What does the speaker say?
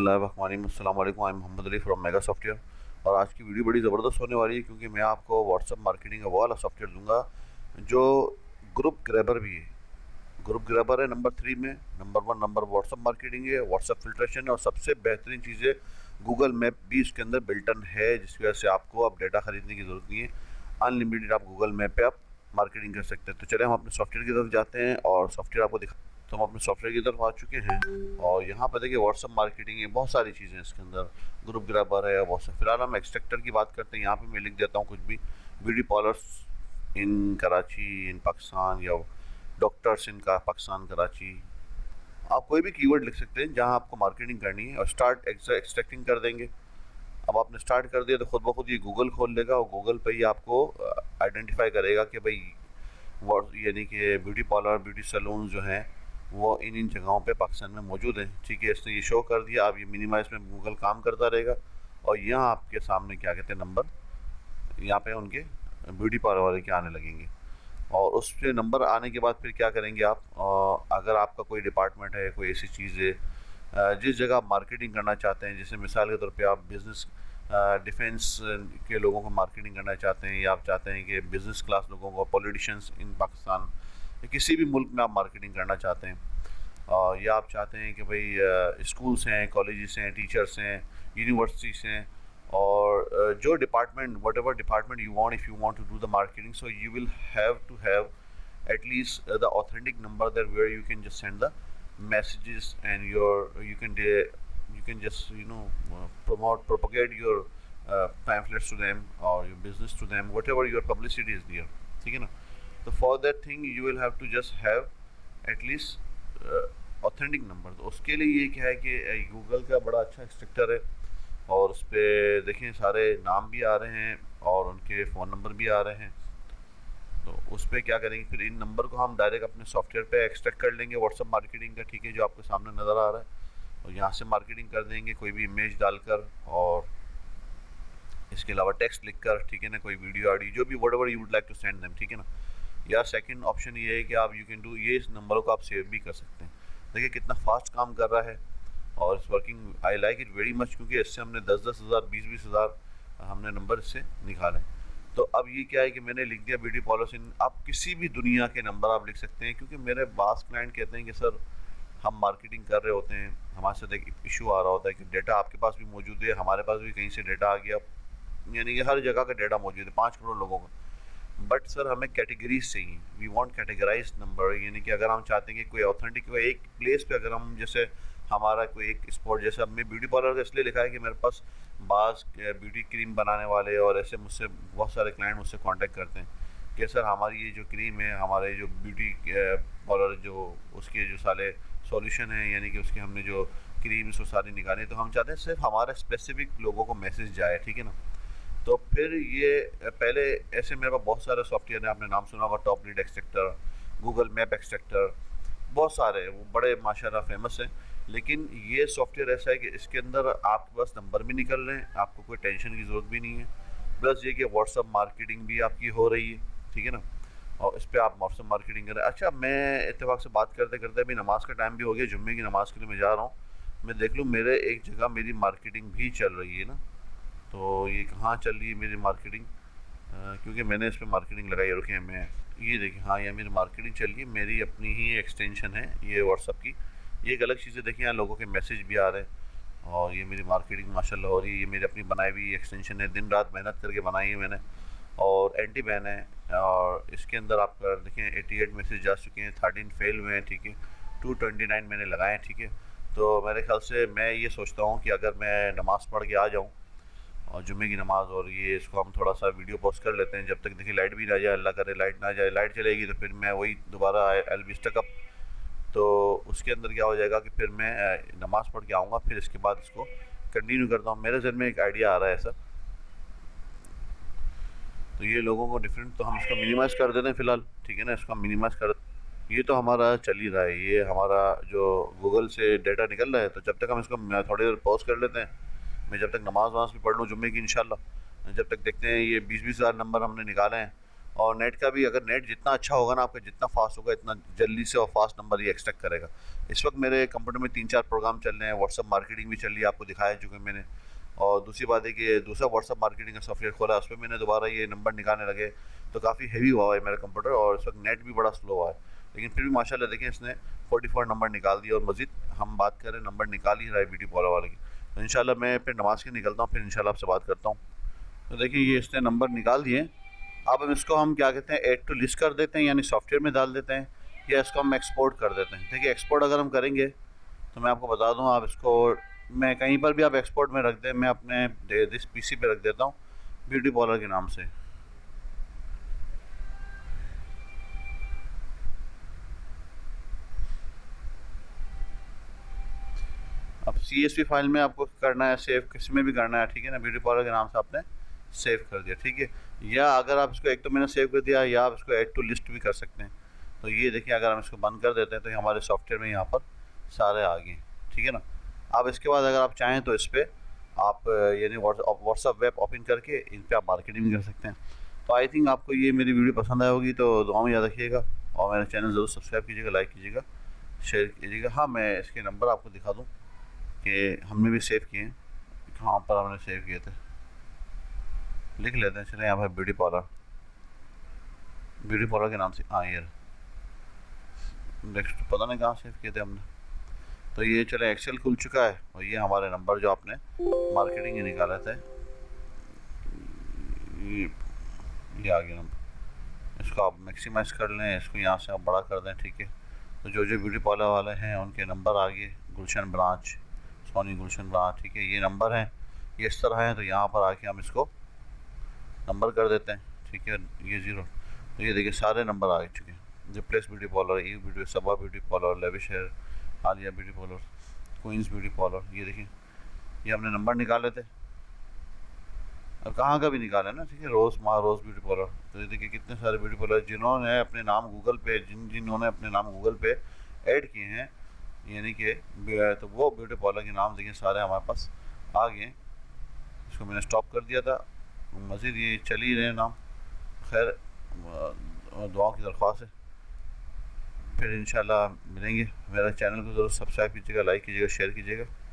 बिस्मिल्लाहिर्रहमानिर्रहीम। अस्सलाम वालेकुम। I am Mohammad Ali from Mega Software. और आज की वीडियो बड़ी ज़बरदस्त होने वाली है क्योंकि मैं आपको व्हाट्सअप मार्केटिंग का वो वाला सॉफ्टवेयर दूंगा जो ग्रुप ग्रैबर भी है। ग्रुप ग्रैबर है नंबर 3 में। नंबर 1 नंबर व्हाट्सअप मार्केटिंग है, व्हाट्सअप फिल्ट्रेशन है और सबसे बेहतरीन चीज़ है गूगल मैप भी इसके अंदर बिल्टन है, जिसकी वजह से आपको अब डाटा खरीदने की ज़रूरत नहीं है। अनलिमिटेड आप गूगल मैप पे आप मार्केटिंग कर सकते हैं। तो चले हम अपने सॉफ्टवेयर की तरफ जाते हैं और सॉफ्टवेयर आपको दिखा। तो हम अपने सॉफ्टवेयर की तरफ आ चुके हैं और यहाँ पर देखिए व्हाट्सअप मार्केटिंग है, बहुत सारी चीज़ें हैं इसके अंदर। ग्रुप ग्रैबर है, व्हाट्सअप। फिलहाल हम एक्सट्रैक्टर की बात करते हैं। यहाँ पे मैं लिख देता हूँ कुछ भी, ब्यूटी पार्लर्स इन कराची इन पाकिस्तान, या डॉक्टर्स इन का पाकिस्तान कराची। आप कोई भी कीवर्ड लिख सकते हैं जहाँ आपको मार्केटिंग करनी है और स्टार्ट एक्सट्रैक्टिंग कर देंगे। अब आपने स्टार्ट कर दिया तो खुद ब खुद ये गूगल खोल लेगा और गूगल पे ही आपको आइडेंटिफाई करेगा कि भाई यानी कि ब्यूटी पार्लर, ब्यूटी सैलून जो हैं वो इन जगहों पे पाकिस्तान में मौजूद हैं। ठीक है, इसने ये शो कर दिया। अब ये मिनिमाइज में गूगल काम करता रहेगा और यहाँ आपके सामने क्या कहते हैं नंबर, यहाँ पे उनके ब्यूटी पार्लर वाले के आने लगेंगे। और उस पे नंबर आने के बाद फिर क्या करेंगे आप, अगर आपका कोई डिपार्टमेंट है, कोई ऐसी चीज़ है जिस जगह आप मार्केटिंग करना चाहते हैं, जैसे मिसाल के तौर पे आप बिज़नेस डिफेंस के लोगों को मार्केटिंग करना चाहते हैं, या आप चाहते हैं कि बिज़नेस क्लास लोगों को, पॉलिटिशियंस इन पाकिस्तान या किसी भी मुल्क में आप मार्केटिंग करना चाहते हैं, या आप चाहते हैं कि भाई स्कूल्स हैं, कॉलेजेस हैं, टीचर्स हैं, यूनिवर्सिटीज़ हैं, और जो department, whatever department you want, if you want to do the marketing, so you will have to have at least the authentic number there where you can just send the messages and you can just propagate your pamphlets to them or your business to them, whatever your publicity is there. ठीक है ना? तो for that thing you will have to just have at least authentic number। तो उसके लिए ये क्या है कि गूगल का बड़ा अच्छा स्ट्रक्चर है और उस पर देखें सारे नाम भी आ रहे हैं और उनके फ़ोन नंबर भी आ रहे हैं। तो उस पर क्या करेंगे, फिर इन नंबर को हम डायरेक्ट अपने सॉफ्टवेयर पे एक्सट्रैक्ट कर लेंगे व्हाट्सअप मार्केटिंग का। ठीक है, जो आपके सामने नज़र आ रहा है, और यहाँ से मार्केटिंग कर देंगे कोई भी इमेज डालकर और इसके अलावा टेक्स्ट लिखकर। ठीक है ना, कोई वीडियो ऑडियो जो भी whatever you would like to send them. ठीक है ना। या सेकंड ऑप्शन ये है कि आप यू कैन डू, ये इस नंबरों को आप सेव भी कर सकते हैं। देखिए कितना फास्ट काम कर रहा है और इस working, I like it very much, क्योंकि इससे हमने 10-10 हज़ार, 20-20 हज़ार हमने नंबर इससे निकाले। तो अब ये क्या है कि मैंने लिख दिया ब्यूटी पार्लर इन। आप किसी भी दुनिया के नंबर आप लिख सकते हैं, क्योंकि मेरे बास क्लाइंट कहते हैं कि सर हम मार्केटिंग कर रहे होते हैं, हमारे साथ एक इशू आ रहा होता है कि डेटा आपके पास भी मौजूद है, हमारे पास भी कहीं से डेटा आ गया, यानी कि हर जगह का डेटा मौजूद है 5 करोड़ लोगों का। बट सर हमें कैटेगरीज चाहिए, वी वांट कैटेगराइज नंबर। यानी कि अगर हम चाहते हैं कि कोई ऑथेंटिक, कोई एक प्लेस पे अगर हम, जैसे हमारा कोई एक स्पॉट, जैसे अब मैं ब्यूटी पार्लर का इसलिए लिखा है कि मेरे पास बास ब्यूटी क्रीम बनाने वाले और ऐसे मुझसे बहुत सारे क्लाइंट मुझसे कांटेक्ट करते हैं कि सर हमारी ये जो क्रीम है, हमारे जो ब्यूटी पार्लर जो उसके जो सारे सॉल्यूशन है, यानी कि उसके हमने जो क्रीम्स वो सारी निकाली, तो हम चाहते हैं सिर्फ हमारे स्पेसिफिक लोगों को मैसेज जाए। ठीक है ना। तो फिर ये पहले ऐसे मेरे पास बहुत सारे सॉफ्टवेयर हैं, आपने नाम सुना होगा, top lead extractor, Google map extractor, बहुत सारे वो बड़े माशाल्लाह फेमस हैं। लेकिन ये सॉफ्टवेयर ऐसा है कि इसके अंदर आपके पास नंबर भी निकल रहे हैं, आपको कोई टेंशन की ज़रूरत भी नहीं है। प्लस ये कि व्हाट्सअप मार्केटिंग भी आपकी हो रही है। ठीक है ना। और इस पर आप व्हाट्सअप मार्केटिंग करें। अच्छा, मैं इत्तेफाक से बात करते करते अभी नमाज़ का टाइम भी हो गया, जुम्मे की नमाज़ के लिए मैं जा रहा हूँ। मैं देख लूँ मेरे एक जगह मेरी मार्केटिंग भी चल रही है ना, तो ये कहाँ चल रही है मेरी मार्केटिंग, क्योंकि मैंने इस पर मार्केटिंग लगाई रखी है। मैं ये देखिए, हाँ ये मेरी मार्केटिंग चल रही है, मेरी अपनी ही एक्सटेंशन है ये व्हाट्सअप की। ये एक अलग चीज़ है, देखिए यहाँ लोगों के मैसेज भी आ रहे हैं और ये मेरी मार्केटिंग माशाल्लाह हो रही है। ये मेरी अपनी बनाई हुई एक्सटेंशन है, दिन रात मेहनत करके बनाई है मैंने, और एंटी बैन है। और इसके अंदर आप देखें 88 मैसेज जा चुके हैं, 13 फेल हुए हैं। ठीक है, 229 मैंने लगाए हैं। ठीक है, तो मेरे ख्याल से मैं ये सोचता हूँ कि अगर मैं नमाज़ पढ़ के आ जाऊँ और जुम्मे की नमाज़, और ये इसको हम थोड़ा सा वीडियो पोस्ट कर लेते हैं जब तक देखिए लाइट भी ना जाए, अल्लाह करे लाइट ना जाए। लाइट चलेगी तो फिर मैं वही दोबारा एल बी स्टक अप, तो उसके अंदर क्या हो जाएगा कि फिर मैं नमाज़ पढ़ के आऊँगा, फिर इसके बाद इसको कंटिन्यू करता हूँ। मेरे जहन में एक आइडिया आ रहा है ऐसा, तो ये लोगों को डिफरेंट, तो हम इसको मिनिमाइज़ कर देते हैं फ़िलहाल। ठीक है ना, इसको हम मिनिमाइज़ कर, ये तो हमारा चल ही रहा है, ये हमारा जो गूगल से डेटा निकल रहा है। तो जब तक हम इसको थोड़ी देर पॉज कर लेते हैं, मैं जब तक नमाज़ वमाज़ भी पढ़ लूँ जुम्मे की इंशाल्लाह, जब तक देखते हैं ये 20-20 हज़ार नंबर हमने निकाले हैं और नेट का भी, अगर नेट जितना अच्छा होगा ना आपका, जितना फास्ट होगा, इतना जल्दी से और फास्ट नंबर ये एक्सट्रैक्ट करेगा। इस वक्त मेरे कंप्यूटर में 3-4 प्रोग्राम चल रहे हैं, व्हाट्सअप मार्केटिंग भी चल रही है, आपको दिखाया चुके मैंने। और दूसरी बात है कि दूसरा व्हाट्सअप मार्केटिंग का सॉफ्टवेयर खोला, उस पर मैंने दोबारा ये नंबर निकालने लगे, तो काफ़ी हैवी हुआ है मेरा कंप्यूटर, और इस वक्त नेट भी बड़ा स्लो हुआ है। लेकिन फिर भी माशाल्लाह देखें, इसने 44 नंबर निकाल दिया, और मज़ीद हम बात करें, नंबर निकाल ही रहा है ब्यूटी पार्लर वाले की। तो इंशाल्लाह मैं फिर नमाज़ के निकलता हूँ, फिर इंशाल्लाह आपसे बात करता हूँ। तो देखिए ये इसने नंबर निकाल दिए। अब इसको हम क्या कहते हैं, ऐड टू लिस्ट कर देते हैं, यानी सॉफ्टवेयर में डाल देते हैं, या इसको हम एक्सपोर्ट कर देते हैं। देखिए एक्सपोर्ट अगर हम करेंगे तो मैं आपको बता दूं, आप इसको, मैं कहीं पर भी आप एक्सपोर्ट में रख दें, मैं अपने दिस पीसी पे रख देता हूँ ब्यूटी पार्लर के नाम से। अब CSV फाइल में आपको करना है सेव, किस में भी करना है, ठीक है ना, ब्यूटी पार्लर के नाम से आपने सेव कर दिया, ठीक है। या अगर आप इसको, एक तो मैंने सेव कर दिया, या आप इसको ऐड टू लिस्ट भी कर सकते हैं। तो ये देखिए, अगर हम इसको बंद कर देते हैं तो ये हमारे सॉफ्टवेयर में यहाँ पर सारे आ गए, ठीक है ना। अब इसके बाद अगर आप चाहें तो इस पर आप यानी व्हाट्सअप वेब ओपन करके इन पर आप मार्केटिंग भी कर सकते हैं। तो आई थिंक आपको ये मेरी वीडियो पसंद आई होगी, तो दुआ में याद रखिएगा, और मेरा चैनल ज़रूर सब्सक्राइब कीजिएगा, लाइक कीजिएगा, शेयर कीजिएगा। हाँ, मैं इसके नंबर आपको दिखा दूँ कि हमने भी सेव किए हैं, कहाँ पर हमने सेव किए थे, लिख लेते हैं। चले यहाँ पर ब्यूटी पार्लर, ब्यूटी पार्लर के नाम से, हाँ ये नेक्स्ट पता नहीं कहाँ सेव किए थे हमने। तो ये चले एक्सेल खुल चुका है, और ये हमारे नंबर जो आपने मार्केटिंग के निकाले थे, ये आ गया नंबर। इसको आप मैक्सिमाइज़ कर लें, इसको यहाँ से आप बड़ा कर दें, ठीक है। तो जो जो ब्यूटी पार्लर वाले हैं उनके नंबर आ गए, गुलशन ब्रांच, सोनी गुलशन ब्रांच, ठीक है, ये नंबर हैं, ये इस तरह हैं। तो यहाँ पर आके हम इसको नंबर कर देते हैं, ठीक है, ये 0। तो ये देखिए सारे नंबर आ चुके हैं। Replace beauty parlour, E beauty, Saba beauty parlour, lavish hair, Alia beauty parlour, queens beauty parlour, ये देखिए ये हमने नंबर निकाले थे, और कहाँ का भी निकाला ना, ठीक है, रोज़ ब्यूटी पार्लर। तो ये देखिए कितने सारे ब्यूटी पार्लर जिन्होंने अपने नाम गूगल पे, जिन्होंने अपने नाम गूगल पे ऐड किए हैं, यानी कि तो वो ब्यूटी पार्लर के नाम देखिए सारे हमारे पास आ गए। इसको मैंने स्टॉप कर दिया था, मज़ीद ये चल ही रहे नाम। खैर, दुआओं की दरख्वास्त है, फिर इंशाल्लाह मिलेंगे। मेरा चैनल को ज़रूर सब्सक्राइब कीजिएगा, लाइक कीजिएगा, शेयर कीजिएगा।